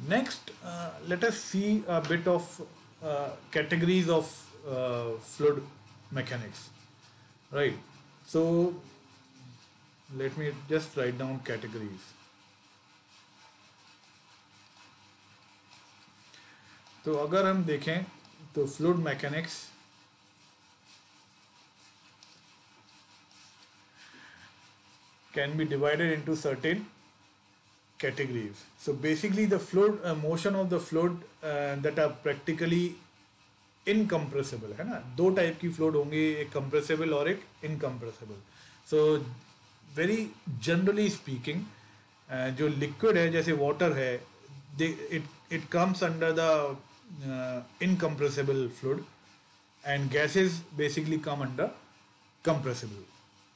Next, let us see a bit of categories of fluid mechanics. Right. So let me just write down categories. तो अगर हम देखें तो fluid mechanics can be divided into certain categories. So basically the fluid motion of the fluid that are practically incompressible है ना. दो type की fluid होंगी, एक कंप्रेसिबल और एक incompressible. So very generally speaking जो लिक्विड है जैसे वाटर है, it it comes under the incompressible fluid and gases basically come under compressible,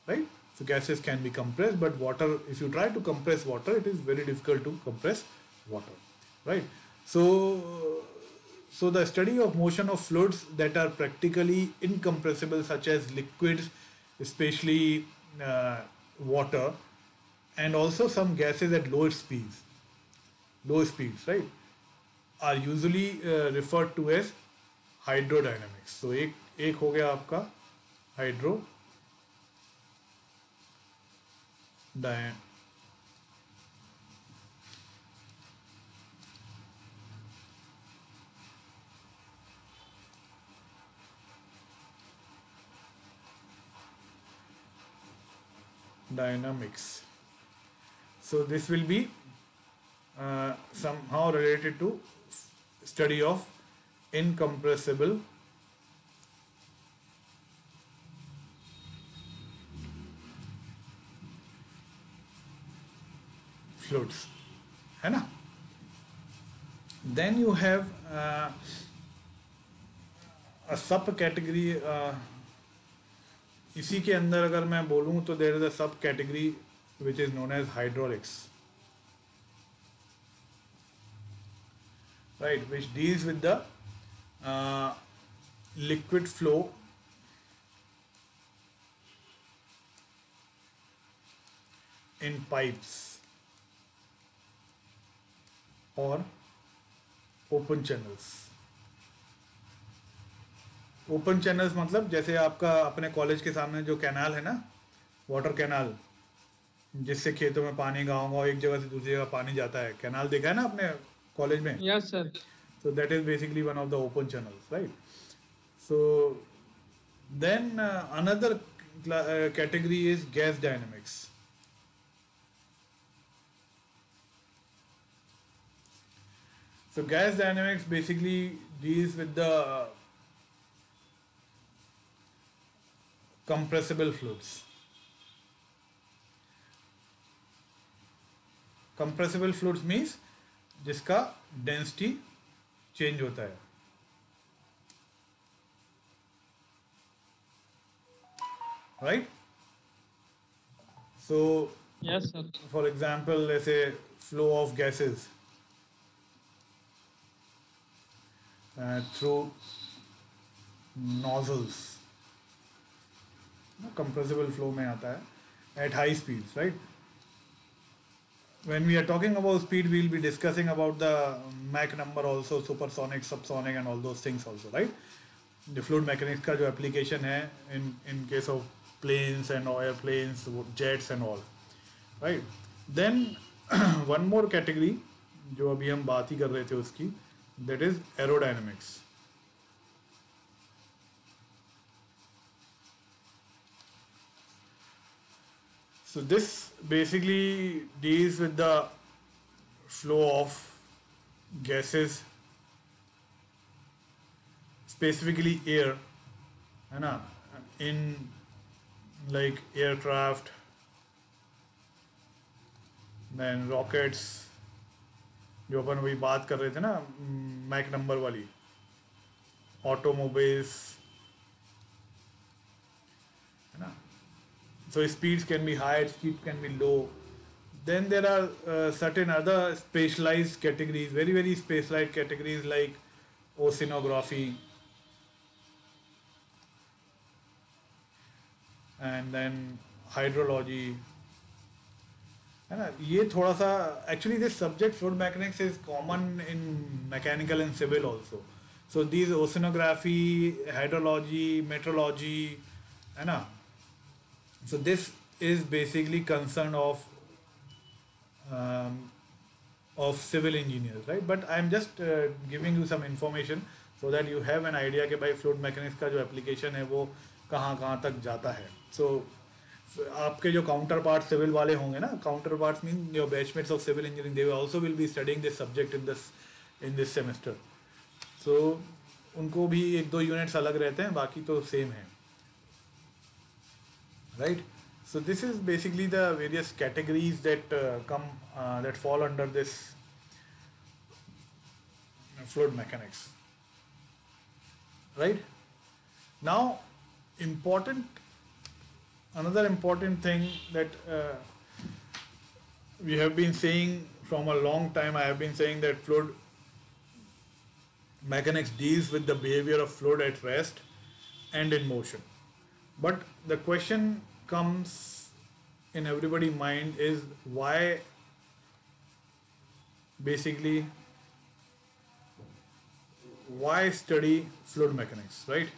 right? So gases can be compressed, but water, if you try to compress water, it is very difficult to compress water, right? So the study of motion of fluids that are practically incompressible, such as liquids, especially water, and also some gases at low speeds, right, are usually referred to as hydrodynamics. तो एक हो गया आपका hydro dynamics. So this will be somehow related to study of incompressible fluids, है ना. Then you have a sub category. इसी के अंदर अगर मैं बोलूं तो there is a subcategory which is known as hydraulics, right, which deals with the liquid flow in pipes or open channels. Open channels मतलब जैसे आपका अपने कॉलेज के सामने जो कैनाल है ना, वाटर कैनाल, जिससे खेतों में पानी गाँव गाँव एक जगह से दूसरी जगह पानी जाता है, कैनाल देखा है ना अपने कॉलेज में. Yes, sir. So that is basically one of the open channels, right? So then another category is gas dynamics. So gas dynamics basically deals with the compressible fluids. Compressible fluids means जिसका density change होता है, right? So Yes, sir. for example, let's say flow of gases through nozzles, compressible flow में आता है at high speeds, right? When we are talking about speed, we will be discussing about the Mach number also, supersonic, subsonic and all those things also, right? The fluid mechanics का जो application है in case of planes and airplanes, jets and all, right? Then one more category जो अभी हम बात ही कर रहे थे उसकी, that is aerodynamics. So this basically deals with the flow of gases, specifically air, है ना, in like aircraft, then rockets, जो अपन वही बात कर रहे थे ना मैक नंबर वाली, ऑटोमोबाइल्स, है ना. So speeds can be high, speed can be low. Then there are certain other specialized categories, very specialized categories like oceanography, and then hydrology, है ना. ये थोड़ा सा actually this subject fluid mechanics is common in mechanical and civil also. So these oceanography, hydrology, metrology, है ना. So this is basically concern um, of civil engineers, right? But I'm just giving you some information so that you have an idea कि भाई fluid mechanics का जो application है वो कहाँ कहाँ तक जाता है. So आपके जो काउंटर पार्ट सिविल वाले होंगे ना, counterpart mean your batchmates of civil engineering, they also will be studying this subject in this semester. So उनको भी एक दो यूनिट्स अलग रहते हैं, बाकी तो सेम है, right? So this is basically the various categories that that fall under this fluid mechanics, right? Now, important another important thing that we have been saying from a long time. I have been saying that fluid mechanics deals with the behavior of fluid at rest and in motion. But the question comes in everybody's mind is why basically why study fluid mechanics, right?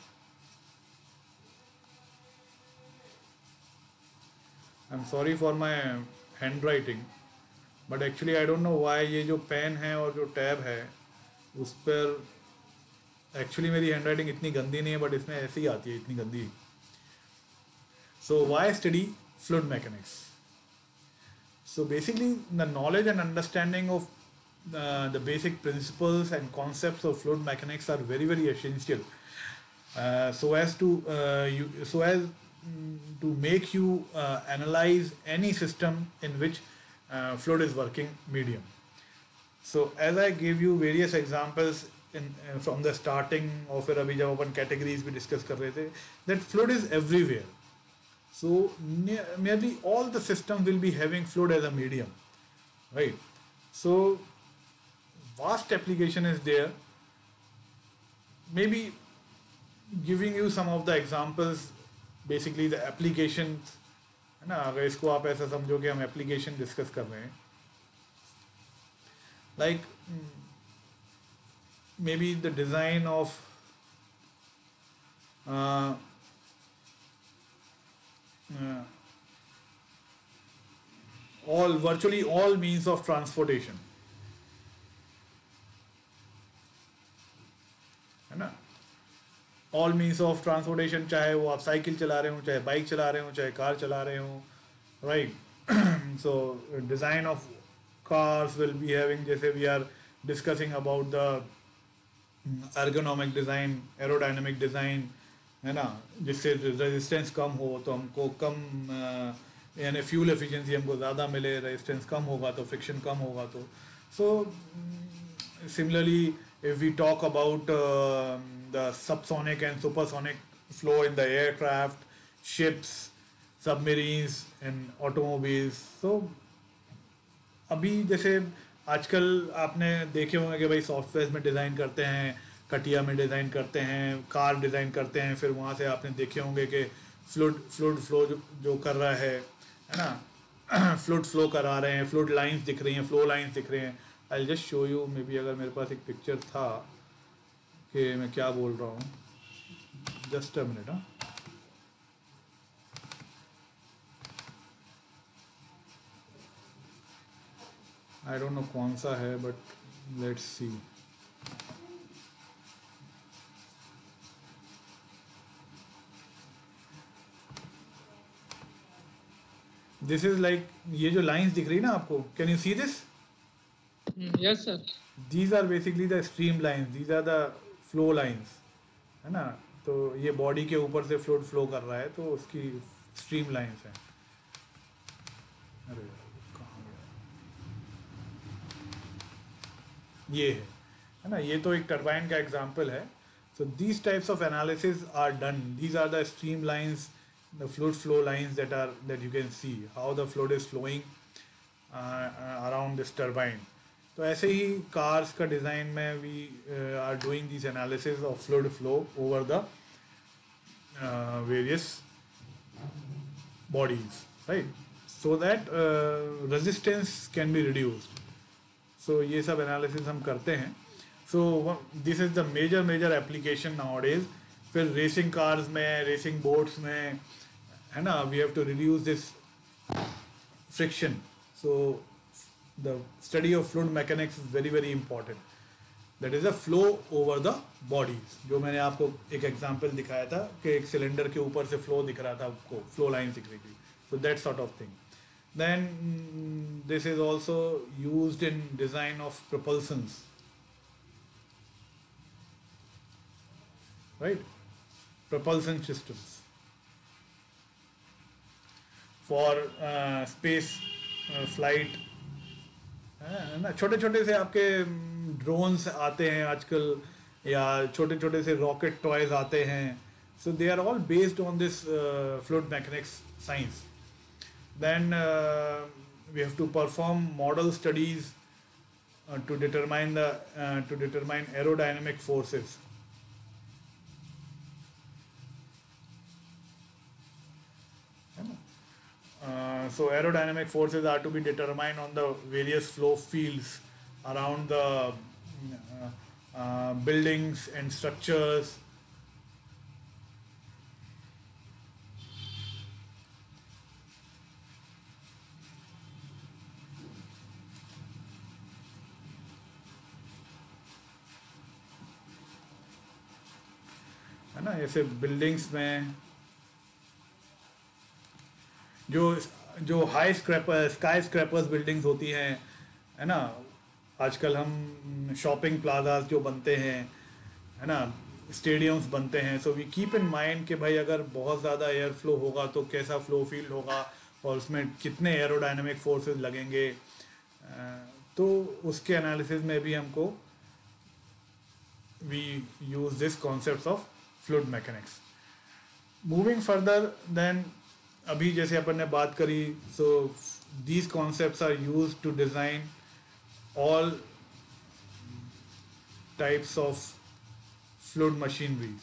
I'm sorry for my handwriting, but actually I don't know why ये जो pen है और जो tab है उस पर actually मेरी handwriting इतनी गंदी नहीं है, बट इसमें ऐसे ही आती है इतनी गंदी. So why study fluid mechanics? So basically the knowledge and understanding of the basic principles and concepts of fluid mechanics are very very essential, so as to make you analyze any system in which fluid is working medium. So as I gave you various examples in from the starting और फिर अभी जब अपन categories भी discuss कर रहे थे, that fluid is everywhere. So nearly all the systems will be having fluid as a medium, right? So vast application is there. Maybe giving you some of the examples, basically the applications, है ना. अगर इसको आप ऐसा समझो कि हम application discuss कर रहे हैं, like maybe the design of virtually all means of transportation, है ना. all means of transportation, चाहे वो आप साइकिल चला रहे हो, चाहे बाइक चला रहे हो, चाहे कार चला रहे हो, right? So design of cars will be having, जैसे we are discussing about the ergonomic design, aerodynamic design, है ना, जिससे रेजिस्टेंस कम हो तो हमको कम यानी फ्यूल एफिशिएंसी हमको ज़्यादा मिले, रेजिस्टेंस कम होगा तो फ्रिक्शन कम होगा. तो so similarly if we talk about the subsonic and supersonic flow in the aircraft, ships, submarines and automobiles. So अभी जैसे आजकल आपने देखे होंगे कि भाई सॉफ्टवेयर में डिज़ाइन करते हैं, कटिया में डिज़ाइन करते हैं, कार डिज़ाइन करते हैं, फिर वहाँ से आपने देखे होंगे कि फ्लूइड फ्लो जो कर रहा है ना, फ्लूइड फ्लो करा रहे हैं, फ्लूइड लाइंस दिख रही हैं, फ्लो लाइंस दिख रहे हैं. I just show you, may be अगर मेरे पास एक पिक्चर था कि मैं क्या बोल रहा हूँ. Just a minute. हाँ, आई डोंट नो कौन सा है, but let's see. This is like, ये जो लाइंस दिख रही है ना आपको, can you see this? Yes, sir. These are basically the stream lines, these are the flow lines, है ना. तो ये बॉडी के ऊपर से फ्लूइड फ्लो कर रहा है तो उसकी स्ट्रीम लाइंस हैं. अरे कहाँ गया, ये है ना. ये तो एक टरबाइन का एग्जांपल है. So these types of analysis are done. These are the stream lines, the fluid flow lines that you can see how the fluid is flowing around this turbine. तो ऐसे ही कार्स का design में we are doing this analysis of fluid flow over the various bodies, right. so that resistance can be reduced. So ये सब analysis हम करते हैं. So this is the major application nowadays. फिर racing cars में, racing boats में, है ना, we have to reduce this friction. So the study of fluid mechanics is very important. That is a flow over the bodies. जो मैंने आपको एक example दिखाया था कि एक cylinder के ऊपर से flow दिख रहा था आपको, flow lines दिख रही थी. So that sort of thing. Then this is also used in design of propulsions, right? Propulsion systems for space flight. ना छोटे छोटे से आपके ड्रोन्स आते हैं आजकल, या छोटे छोटे से रॉकेट टॉयज आते हैं. So they are all based on this fluid mechanics science. Then we have to perform model studies to determine aerodynamic forces. So aerodynamic forces are to be determined on the various flow fields around the buildings and structures. है ना, ऐसे buildings में जो high sky scrapers buildings होती हैं, है ना, आजकल हम शॉपिंग प्लाजाज जो बनते हैं, है ना, स्टेडियम्स बनते हैं. So we keep in mind कि भाई अगर बहुत ज़्यादा एयर फ्लो होगा तो कैसा फ्लो फील्ड होगा और उसमें कितने एरोडायनेमिक फोर्सेस लगेंगे. तो उसके एनालिसिस में भी हमको we use this concept of fluid mechanics. Moving further then, अभी जैसे अपन ने बात करी, so these concepts are use to design all types of fluid machineries.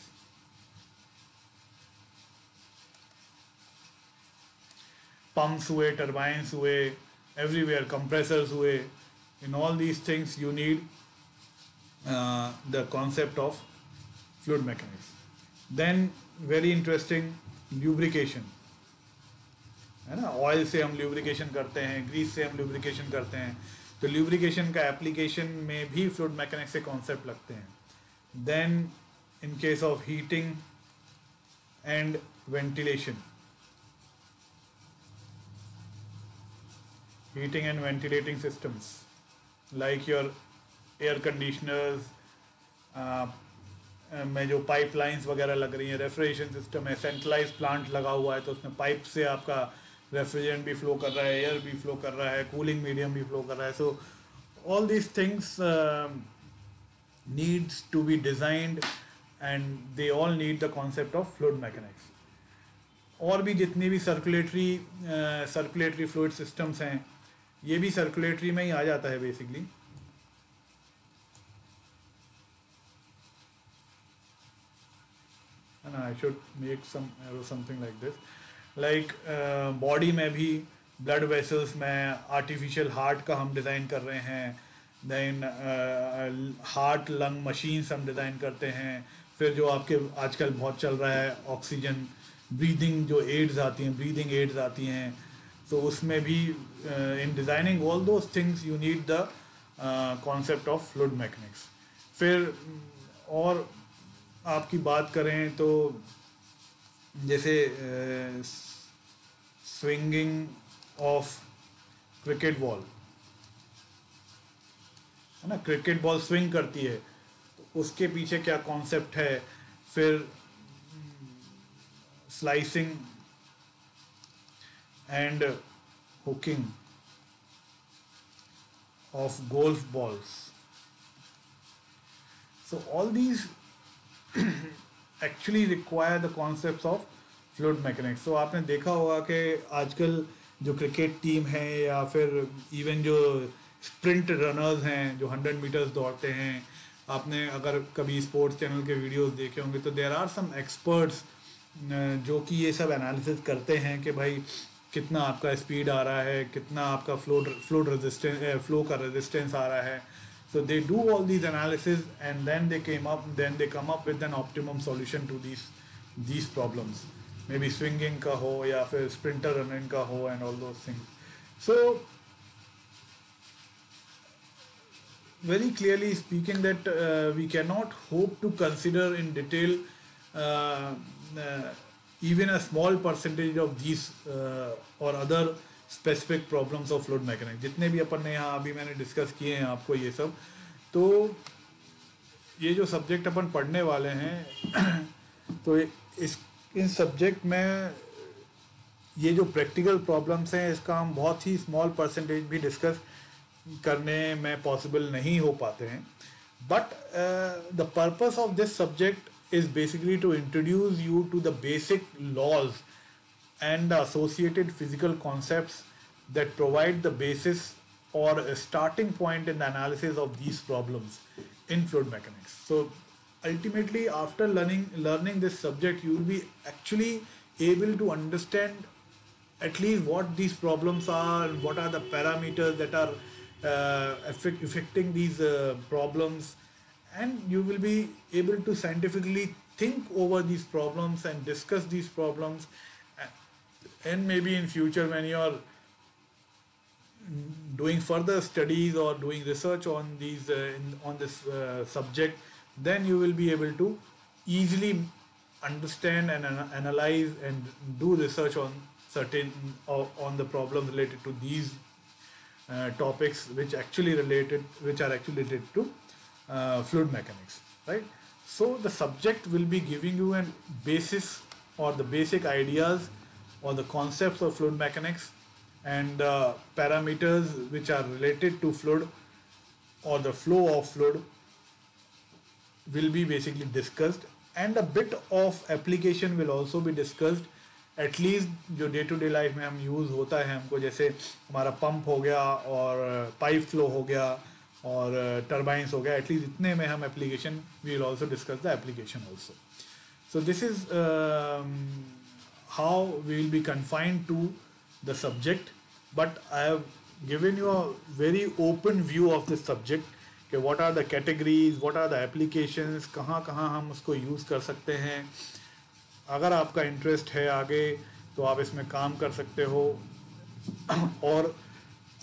Pumps हुए, turbines हुए, everywhere compressors हुए. In all these things you need the concept of fluid mechanics. Then very interesting, lubrication, है ना, oil से हम lubrication करते हैं, Greece से हम lubrication करते हैं. तो lubrication का application में भी fluid mechanics से concept लगते हैं. Then in case of heating and ventilation, heating and ventilating systems like your air conditioners, में जो पाइपलाइंस वगैरह लग रही हैं, रेफ्रिजरेशन सिस्टम है, सेंट्रलाइज प्लांट लगा हुआ है तो उसमें पाइप से आपका रेफ्रिजरेंट भी फ्लो कर रहा है, एयर भी फ्लो कर रहा है, कूलिंग मीडियम भी फ्लो कर रहा है. So all these things needs to be designed and they all need the concept of fluid mechanics. और भी जितनी भी सर्कुलेटरी फ्लूइड सिस्टम्स हैं, ये भी सर्कुलेटरी में ही आ जाता है basically. I should make some arrow something like this. Like body में भी ब्लड वेसल्स में आर्टिफिशियल हार्ट का हम डिज़ाइन कर रहे हैं. देन हार्ट लंग मशीन्स हम डिज़ाइन करते हैं. फिर जो आपके आजकल बहुत चल रहा है ऑक्सीजन ब्रीदिंग, जो एड्स आती हैं, ब्रीदिंग एड्स आती हैं, तो उसमें भी इन designing all those things you need the concept of fluid mechanics. फिर और आपकी बात करें तो जैसे स्विंगिंग ऑफ क्रिकेट बॉल, है ना, क्रिकेट बॉल स्विंग करती है तो उसके पीछे क्या कॉन्सेप्ट है. फिर slicing and hooking of golf balls. So all these actually require the concepts of fluid mechanics. So आपने देखा होगा कि आजकल जो क्रिकेट टीम है या फिर इवन जो स्प्रिंट रनर्स हैं जो 100 मीटर्स दौड़ते हैं, आपने अगर कभी स्पोर्ट्स चैनल के वीडियोस देखे होंगे तो देयर आर सम एक्सपर्ट्स जो कि ये सब एनालिसिस करते हैं कि भाई कितना आपका स्पीड आ रहा है, कितना आपका फ्लो का रेजिस्टेंस आ रहा है. So they do all these analysis and then they come up with an optimum solution to these problems. Maybe swinging का हो या फिर sprinter running का हो and all those things. So very clearly speaking that we cannot hope to consider in detail uh, uh, even a small percentage of these or other specific problems of fluid mechanics. जितने भी अपन ने यहाँ अभी मैंने discuss किए हैं आपको ये सब, तो ये जो सब्जेक्ट अपन पढ़ने वाले हैं तो इस सब्जेक्ट में ये जो प्रैक्टिकल प्रॉब्लम्स हैं इसका हम बहुत ही स्मॉल परसेंटेज भी डिस्कस करने में पॉसिबल नहीं हो पाते हैं. But the purpose of this subject is basically to introduce you to the basic laws and the associated physical concepts that provide the basis or a starting point in the analysis of these problems in fluid mechanics. So ultimately after learning this subject you will be actually able to understand at least what these problems are, what are the parameters that are affecting these problems, and you will be able to scientifically think over these problems and discuss these problems. And maybe in future when you are doing further studies or doing research on on this subject, then you will be able to easily understand and analyze and do research on certain on the problems related to these topics which are actually related to fluid mechanics, right? So the subject will be giving you a basis or the basic ideas or the concepts of fluid mechanics and the parameters which are related to fluid or the flow of fluid will be basically discussed, and a bit of application will also be discussed. At least जो day to day life में हम use होता है हमको, जैसे हमारा pump हो गया और पाइप फ्लो हो गया और टर्बाइंस हो गया, एटलीस्ट इतने में हम application we will also discuss the application also. So this is how we will be confined to the subject, but I have given you a very open view of this subject कि what are the categories, what are the applications, कहाँ कहाँ हम उसको use कर सकते हैं. अगर आपका इंटरेस्ट है आगे तो आप इसमें काम कर सकते हो और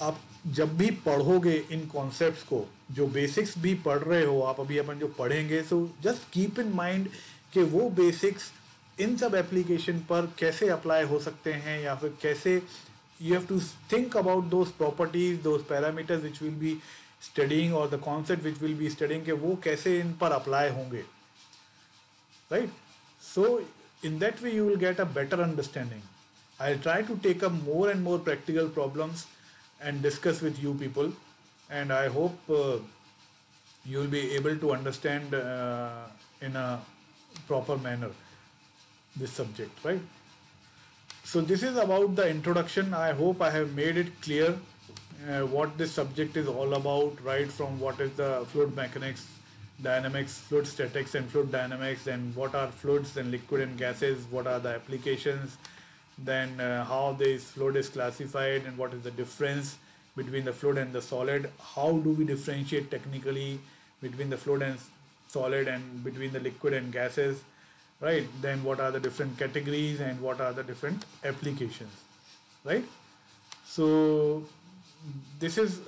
आप जब भी पढ़ोगे इन कॉन्सेप्ट्स को, जो बेसिक्स भी पढ़ रहे हो आप अभी अपन जो पढ़ेंगे, so just keep in mind कि वो बेसिक्स इन सब एप्लीकेशन पर कैसे अप्लाई हो सकते हैं, या फिर कैसे you have to think about those properties, those parameters which will be studying और the concept which will be studying, कि वो कैसे इन पर अप्लाई होंगे, right? So in that way you will get a better understanding. I'll try to take up more and more practical problems and discuss with you people, and I hope you will be able to understand in a proper manner this subject, right? So this is about the introduction. I hope I have made it clear what this subject is all about, right from what is the fluid mechanics, dynamics, fluid statics and fluid dynamics, and what are fluids and liquid and gases, what are the applications, then how this fluid is classified and what is the difference between the fluid and the solid, how do we differentiate technically between the fluid and solid and between the liquid and gases, right? Then what are the different categories and what are the different applications, right? So this is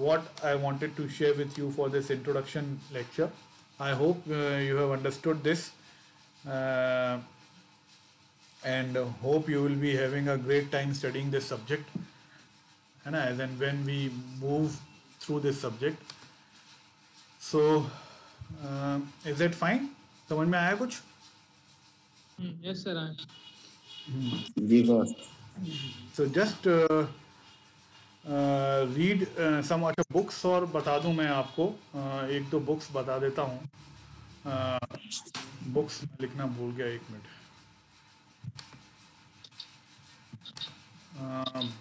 what I wanted to share with you for this introduction lecture. I hope you have understood this and hope you will be having a great time studying this subject. And then when we move through this subject, so is that fine? समझ में आया कुछ? Yes, sir. जी boss. So just read some अच्छा books, और बता दूं मैं आपको एक दो बुक्स बता देता हूँ. बुक्स लिखना भूल गया, एक minute.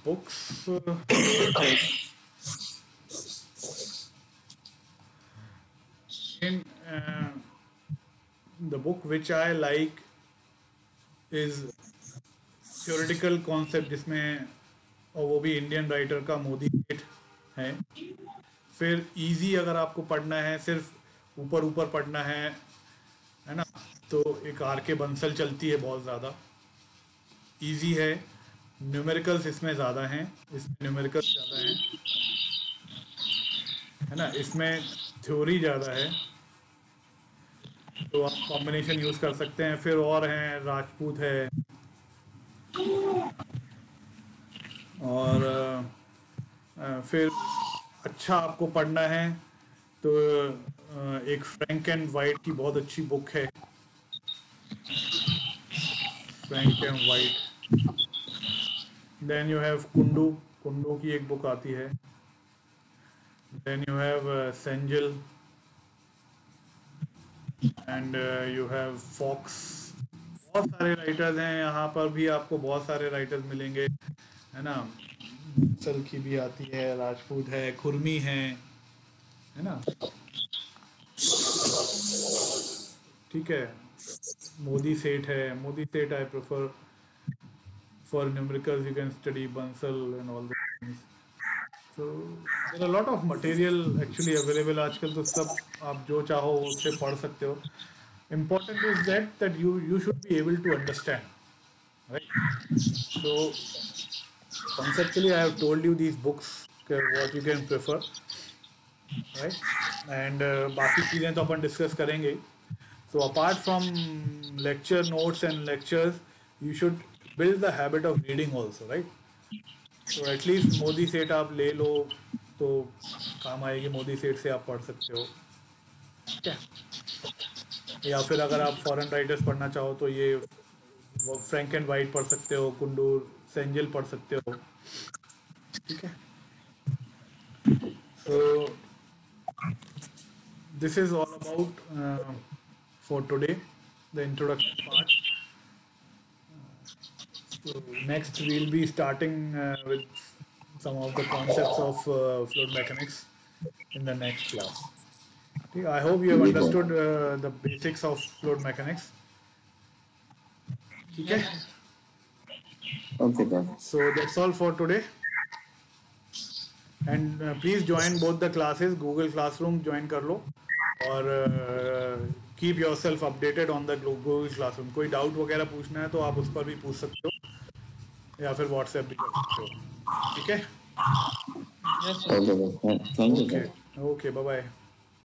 Books in the book which I like is theoretical concept जिसमें, और वो भी इंडियन राइटर का, मोदी सेठ है। फिर इजी अगर आपको पढ़ना है, सिर्फ ऊपर ऊपर पढ़ना है ना, तो एक आर के बंसल चलती है, बहुत ज़्यादा इजी है। न्यूमेरिकल्स इसमें ज़्यादा हैं, इसमें न्यूमेरिकल्स ज़्यादा हैं, है ना, इसमें थ्योरी ज़्यादा है, तो आप कॉम्बिनेशन यूज़ कर सकते हैं। फिर और हैं, राजपूत है, और फिर अच्छा आपको पढ़ना है तो एक फ्रैंक एंड वाइट की बहुत अच्छी बुक है, Frank and White. Then you have Kundu, Kundu की एक बुक आती है। Then you have Cengel, and you have Fox. बहुत सारे राइटर्स हैं, यहाँ पर भी आपको बहुत सारे राइटर्स मिलेंगे, है ना। सल की भी आती है, राजपूत है, खुरमी है ना, ठीक है। मोदी सेठ है, Modi Seth I prefer for numericals, you can study Bansal and all the things. So there are lot of material actually available आजकल, तो सब आप जो चाहो उससे पढ़ सकते हो। Important is that you should be able to understand, right? So conceptually I have told you these books, what you can prefer, right? And बाकी चीज़ें तो अपन डिस्कस करेंगे। So apart from lecture notes and lectures, you should build the habit of reading also, right? So at least Modi सेठ आप ले लो तो काम आएगी, मोदी सेठ से आप पढ़ सकते हो, ठीक है। या फिर अगर आप फॉरेन राइटर्स पढ़ना चाहो तो ये फ्रैंक एंड वाइट पढ़ सकते हो, कुंडूर, सेंजिल पढ़ सकते हो, ठीक है। सो this is all about for today, the introduction part. So next we'll be starting with some of the concepts of fluid mechanics in the next class. Okay, I hope you have understood the basics of fluid mechanics. Okay. Okay, sir. So that's all for today. And please join both the classes. Google Classroom join कर लो, और keep your self updated on the Google classroom. कोई doubt वगैरह पूछना है तो आप उस पर भी पूछ सकते हो, या फिर व्हाट्सएप भी कर सकते हो, ठीक है। Yes, sir. Okay, sir. Thank you, sir. Okay, bye bye.